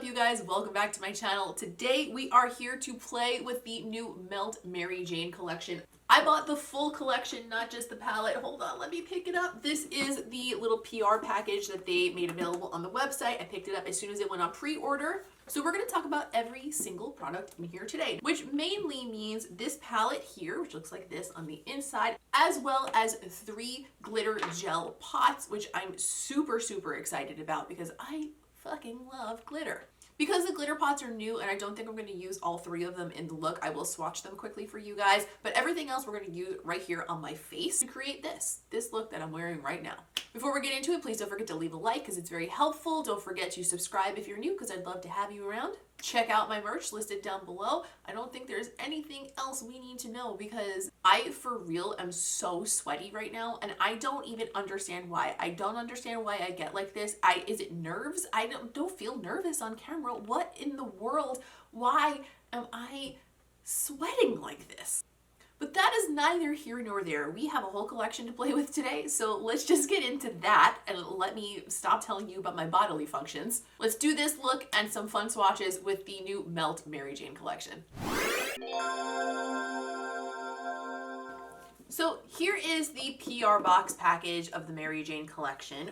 up, you guys? Welcome back to my channel. Today we are here to play with the new Melt Mary Jane collection. I bought the full collection, not just the palette. Hold on, let me pick it up. This is the little PR package that they made available on the website. I picked it up as soon as it went on pre-order. So we're going to talk about every single product in here today, which mainly means this palette here, which looks like this on the inside, as well as 3 glitter gel pots, which I'm super excited about because I fucking love glitter. Because the glitter pots are new and I don't think I'm going to use all 3 of them in the look, I will swatch them quickly for you guys, but everything else we're going to use right here on my face to create this look that I'm wearing right now. Before we get into it, please don't forget to leave a like because it's very helpful. Don't forget to subscribe if you're new because I'd love to have you around. Check out my merch listed down below. I don't think there's anything else we need to know because I, for real, am so sweaty right now and I don't even understand why. I don't understand why I get like this. Is it nerves? I don't feel nervous on camera. What in the world? Why am I sweating like this? But that is neither here nor there. We have a whole collection to play with today, so let's just get into that and let me stop telling you about my bodily functions. Let's do this look and some fun swatches with the new Melt Mary Jane collection. So here is the PR box package of the Mary Jane collection.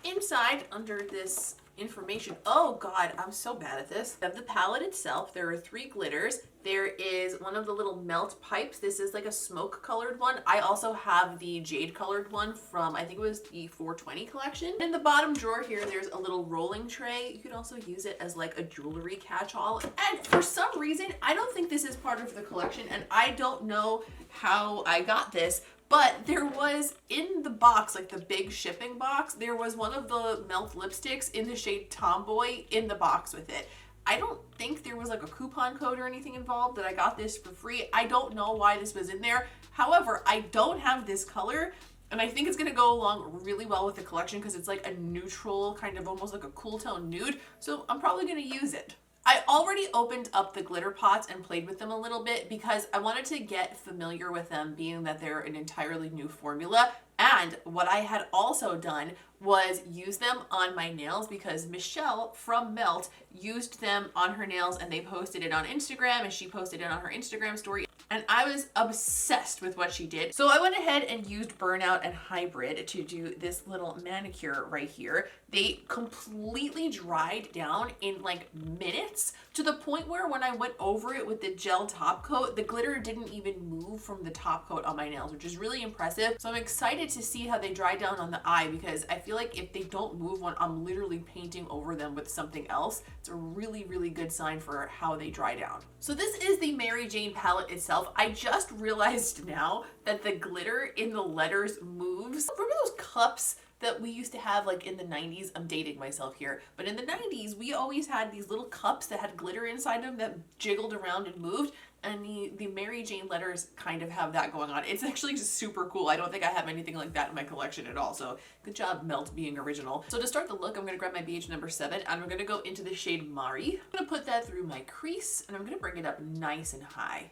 Inside, under this information, oh god, I'm so bad at this. Of the palette itself, there are 3 glitters. There is one of the little melt pipes. This is like a smoke colored one. I also have the jade colored one from, I think it was the 420 collection. In the bottom drawer here, there's a little rolling tray. You can also use it as like a jewelry catch-all. And for some reason, I don't think this is part of the collection and I don't know how I got this, but there was in the box, like the big shipping box, there was one of the Melt lipsticks in the shade Tomboy in the box with it. I don't think there was like a coupon code or anything involved that I got this for free. I don't know why this was in there. However, I don't have this color and I think it's gonna go along really well with the collection because it's like a neutral, kind of almost like a cool tone nude. So I'm probably gonna use it. I already opened up the glitter pots and played with them a little bit because I wanted to get familiar with them, being that they're an entirely new formula. And what I had also done was use them on my nails because Michelle from Melt used them on her nails and they posted it on Instagram and she posted it on her Instagram story. And I was obsessed with what she did. So I went ahead and used Burnout and Hybrid to do this little manicure right here. They completely dried down in like minutes to the point where when I went over it with the gel top coat, the glitter didn't even move from the top coat on my nails, which is really impressive. So I'm excited to see how they dry down on the eye because I feel like if they don't move when I'm literally painting over them with something else, it's a really good sign for how they dry down. So this is the Mary Jane palette itself. I just realized now that the glitter in the letters moves. Remember those cups that we used to have like in the 90s? I'm dating myself here, but in the 90s we always had these little cups that had glitter inside them that jiggled around and moved, and the Mary Jane letters kind of have that going on. It's actually just super cool. I don't think I have anything like that in my collection at all, so good job Melt being original. So to start the look, I'm going to grab my BH number 7 and I'm going to go into the shade Mari. I'm going to put that through my crease and I'm going to bring it up nice and high.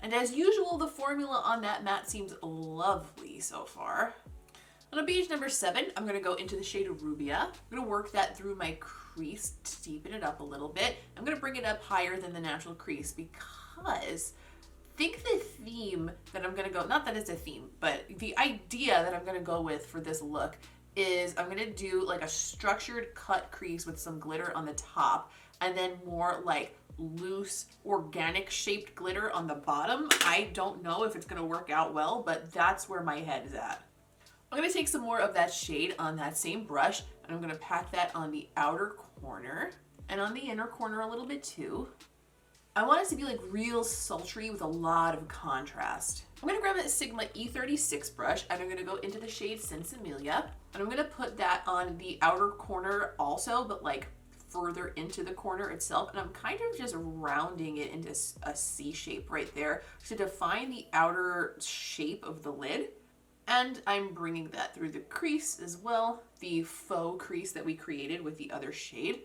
And as usual, the formula on that matte seems lovely so far. On a BH number 7, I'm going to go into the shade Rubia. I'm going to work that through my crease to deepen it up a little bit. I'm going to bring it up higher than the natural crease because I think the theme that I'm going to go, not that it's a theme, but the idea that I'm going to go with for this look is I'm going to do like a structured cut crease with some glitter on the top and then more like loose organic shaped glitter on the bottom. I don't know if it's going to work out well, but that's where my head is at. I'm going to take some more of that shade on that same brush and I'm going to pat that on the outer corner and on the inner corner a little bit too. I want it to be like real sultry with a lot of contrast. I'm going to grab a Sigma E36 brush and I'm going to go into the shade Sensimilia and I'm going to put that on the outer corner also, but like further into the corner itself, and I'm kind of just rounding it into a C shape right there to define the outer shape of the lid. And I'm bringing that through the crease as well, the faux crease that we created with the other shade,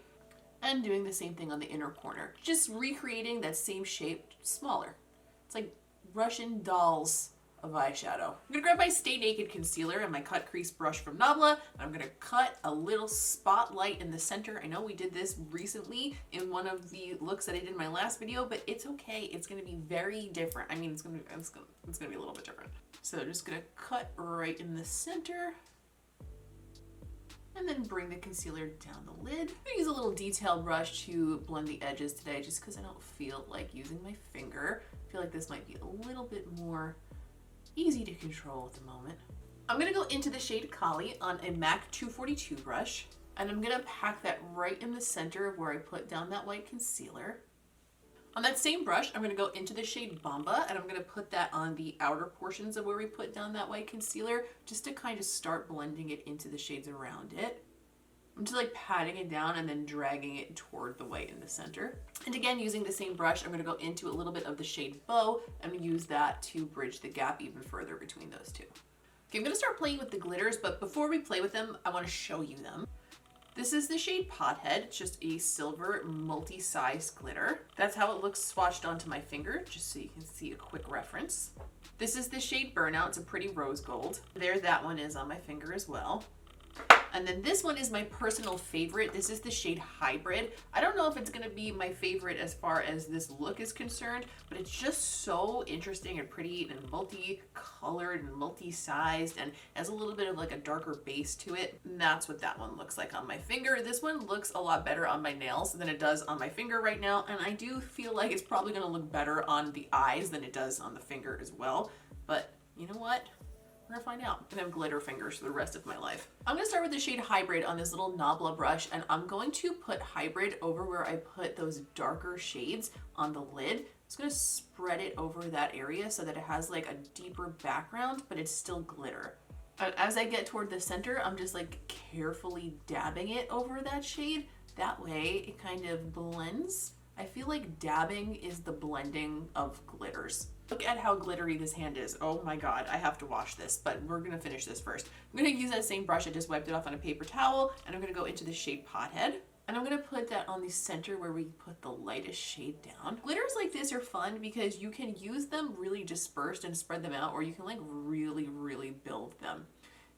and doing the same thing on the inner corner. Just recreating that same shape, smaller. It's like Russian dolls of eyeshadow. I'm gonna grab my Stay Naked concealer and my cut crease brush from Nabla, and I'm gonna cut a little spotlight in the center. I know we did this recently in one of the looks that I did in my last video, but it's okay. It's gonna be very different. I mean, it's gonna be a little bit different. So just gonna cut right in the center, and then bring the concealer down the lid. I'm gonna use a little detail brush to blend the edges today, just because I don't feel like using my finger. I feel like this might be a little bit more easy to control at the moment. I'm gonna go into the shade Kali on a MAC 242 brush, and I'm gonna pack that right in the center of where I put down that white concealer. On that same brush, I'm gonna go into the shade Bamba, and I'm gonna put that on the outer portions of where we put down that white concealer, just to kind of start blending it into the shades around it. I'm just like patting it down and then dragging it toward the white in the center. And again, using the same brush, I'm gonna go into a little bit of the shade Beau and use that to bridge the gap even further between those two. Okay, I'm gonna start playing with the glitters, but before we play with them, I wanna show you them. This is the shade Pothead. It's just a silver multi-size glitter. That's how it looks swatched onto my finger, just so you can see a quick reference. This is the shade Burnout. It's a pretty rose gold. There, that one is on my finger as well. And then this one is my personal favorite. This is the shade Hybrid. I don't know if it's gonna be my favorite as far as this look is concerned, but it's just so interesting and pretty and multi-colored and multi-sized and has a little bit of like a darker base to it. And that's what that one looks like on my finger. This one looks a lot better on my nails than it does on my finger right now. And I do feel like it's probably gonna look better on the eyes than it does on the finger as well. But you know what? We're gonna find out. I'm gonna have glitter fingers for the rest of my life. I'm gonna start with the shade Hybrid on this little Nabla brush, and I'm going to put Hybrid over where I put those darker shades on the lid. It's gonna spread it over that area so that it has like a deeper background, but it's still glitter. As I get toward the center, I'm just like carefully dabbing it over that shade. That way it kind of blends. I feel like dabbing is the blending of glitters. Look at how glittery this hand is. Oh my God, I have to wash this, but we're gonna finish this first. I'm gonna use that same brush. I just wiped it off on a paper towel, and I'm gonna go into the shade Pothead. And I'm gonna put that on the center where we put the lightest shade down. Glitters like this are fun because you can use them really dispersed and spread them out, or you can like really, really build them.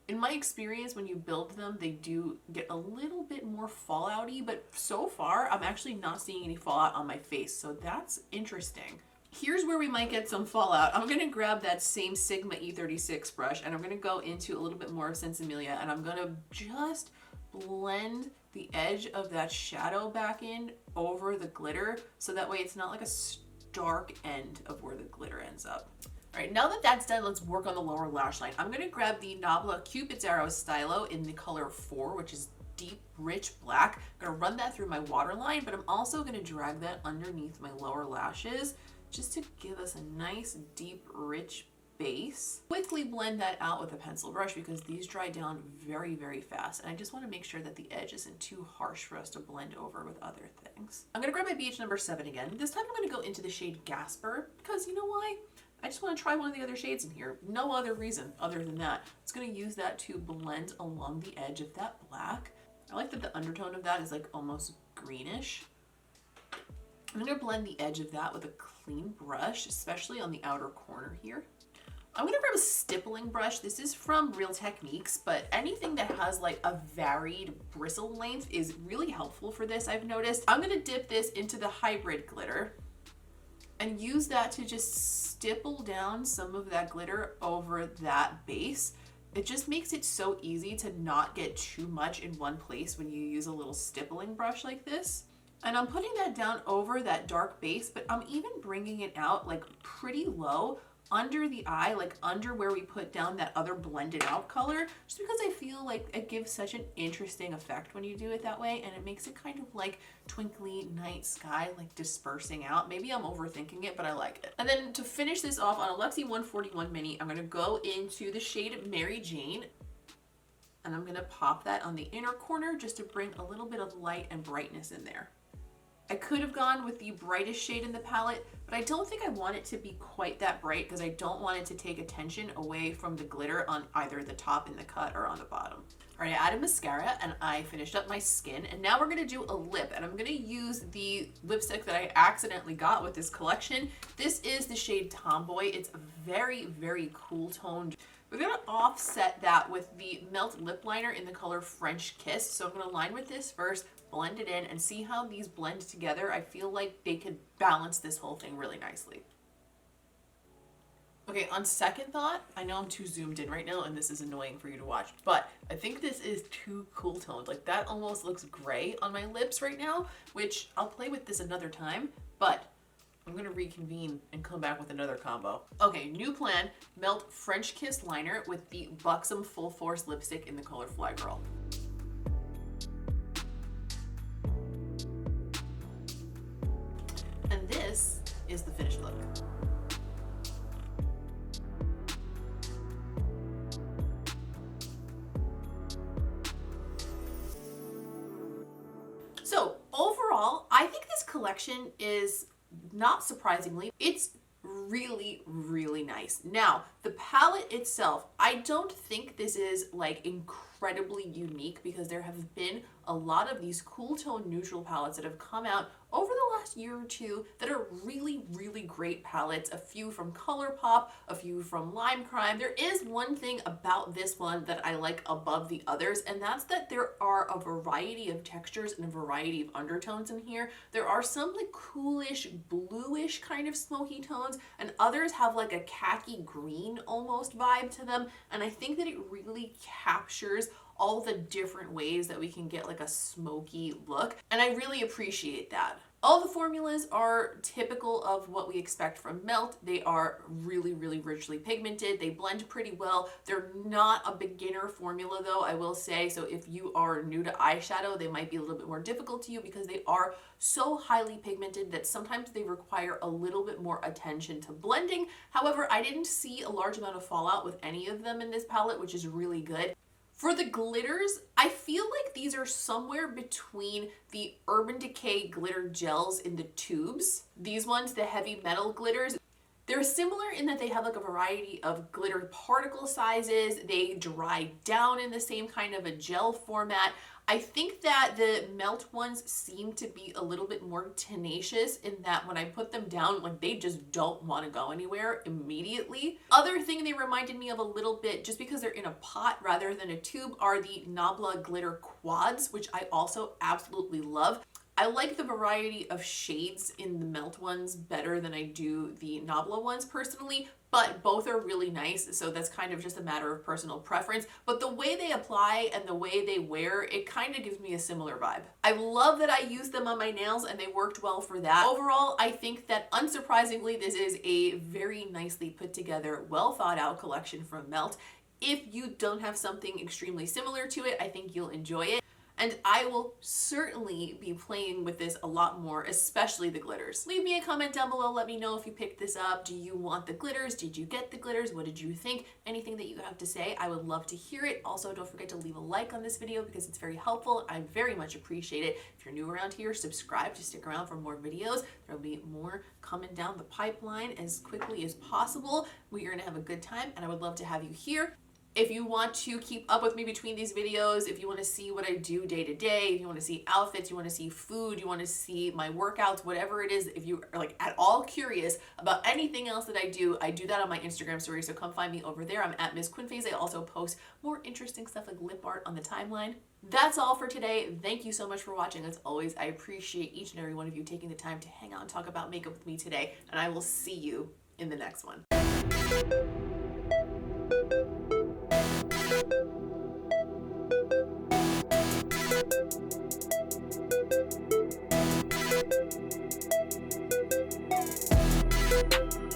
In my experience, when you build them, they do get a little bit more fallout-y, but so far, I'm actually not seeing any fallout on my face, so that's interesting. Here's where we might get some fallout. I'm gonna grab that same Sigma E36 brush, and I'm gonna go into a little bit more of Sensimilia, and I'm gonna just blend the edge of that shadow back in over the glitter, so that way it's not like a stark end of where the glitter ends up. All right, now that that's done, let's work on the lower lash line. I'm gonna grab the Nabla Cupid's Arrow Stylo in the color 4, which is deep, rich black. I'm gonna run that through my waterline, but I'm also gonna drag that underneath my lower lashes just to give us a nice, deep, rich base. Quickly blend that out with a pencil brush because these dry down very, very fast. And I just wanna make sure that the edge isn't too harsh for us to blend over with other things. I'm gonna grab my BH number 7 again. This time I'm gonna go into the shade Gasper because you know why? I just want to try one of the other shades in here. No other reason other than that. It's going to use that to blend along the edge of that black. I like that the undertone of that is like almost greenish. I'm going to blend the edge of that with a clean brush, especially on the outer corner here. I'm going to grab a stippling brush. This is from Real Techniques, but anything that has like a varied bristle length is really helpful for this, I've noticed. I'm going to dip this into the Hybrid glitter and use that to just stipple down some of that glitter over that base. It just makes it so easy to not get too much in one place when you use a little stippling brush like this. And I'm putting that down over that dark base, but I'm even bringing it out like pretty low under the eye, like under where we put down that other blended out color, just because I feel like it gives such an interesting effect when you do it that way, and it makes it kind of like twinkly night sky, like dispersing out. Maybe I'm overthinking it, but I like it. And then to finish this off on a Luxie 141 Mini, I'm gonna go into the shade Mary Jane, and I'm gonna pop that on the inner corner just to bring a little bit of light and brightness in there. I could have gone with the brightest shade in the palette, but I don't think I want it to be quite that bright because I don't want it to take attention away from the glitter on either the top in the cut or on the bottom. All All right, I added mascara and I finished up my skin, and now we're gonna do a lip, and I'm gonna use the lipstick that I accidentally got with this collection. This is the shade Tomboy. It's very, very cool toned. We're gonna offset that with the Melt lip liner in the color French Kiss. So I'm gonna line with this first, blend it in, and see how these blend together. I feel like they could balance this whole thing really nicely. Okay, on second thought, I know I'm too zoomed in right now and this is annoying for you to watch, but I think this is too cool toned. Like, that almost looks gray on my lips right now, which I'll play with this another time, but I'm gonna reconvene and come back with another combo. Okay, new plan, Melt French Kiss liner with the BUXOM Full Force lipstick in the color Fly Girl. And this is the finished look. So overall, I think this collection is, not surprisingly, it's really, really nice. Now, the palette itself, I don't think this is like incredibly unique because there have been a lot of these cool tone neutral palettes that have come out over the last year or two that are really, really great palettes. A few from ColourPop, a few from Lime Crime. There is one thing about this one that I like above the others, and that's that there are a variety of textures and a variety of undertones in here. There are some like coolish, bluish kind of smoky tones, and others have like a khaki green almost vibe to them, and I think that it really captures all the different ways that we can get like a smoky look, and I really appreciate that. All the formulas are typical of what we expect from Melt. They are really, really richly pigmented. They blend pretty well. They're not a beginner formula though, I will say. So if you are new to eyeshadow, they might be a little bit more difficult to you because they are so highly pigmented that sometimes they require a little bit more attention to blending. However, I didn't see a large amount of fallout with any of them in this palette, which is really good. For the glitters, I feel like these are somewhere between the Urban Decay glitter gels in the tubes. These ones, the heavy metal glitters, they're similar in that they have like a variety of glitter particle sizes. They dry down in the same kind of a gel format. I think that the Melt ones seem to be a little bit more tenacious in that when I put them down, like they just don't want to go anywhere immediately. Other thing they reminded me of a little bit, just because they're in a pot rather than a tube, are the Nabla glitter quads, which I also absolutely love. I like the variety of shades in the Melt ones better than I do the Nabla ones personally, but both are really nice, so that's kind of just a matter of personal preference. But the way they apply and the way they wear, it kind of gives me a similar vibe. I love that I used them on my nails and they worked well for that. Overall, I think that unsurprisingly, this is a very nicely put together, well thought out collection from Melt. If you don't have something extremely similar to it, I think you'll enjoy it. And I will certainly be playing with this a lot more, especially the glitters. Leave me a comment down below. Let me know if you picked this up. Do you want the glitters? Did you get the glitters? What did you think? Anything that you have to say, I would love to hear it. Also, don't forget to leave a like on this video because it's very helpful. I very much appreciate it. If you're new around here, subscribe to stick around for more videos. There'll be more coming down the pipeline as quickly as possible. We are gonna have a good time and I would love to have you here. If you want to keep up with me between these videos, if you want to see what I do day to day, if you want to see outfits, you want to see food, you want to see my workouts, whatever it is, if you are like at all curious about anything else that I do that on my Instagram story, so come find me over there. I'm at Ms. Quinface. I also post more interesting stuff like lip art on the timeline. That's all for today. Thank you so much for watching. As always, I appreciate each and every one of you taking the time to hang out and talk about makeup with me today, and I will see you in the next one. Thank you.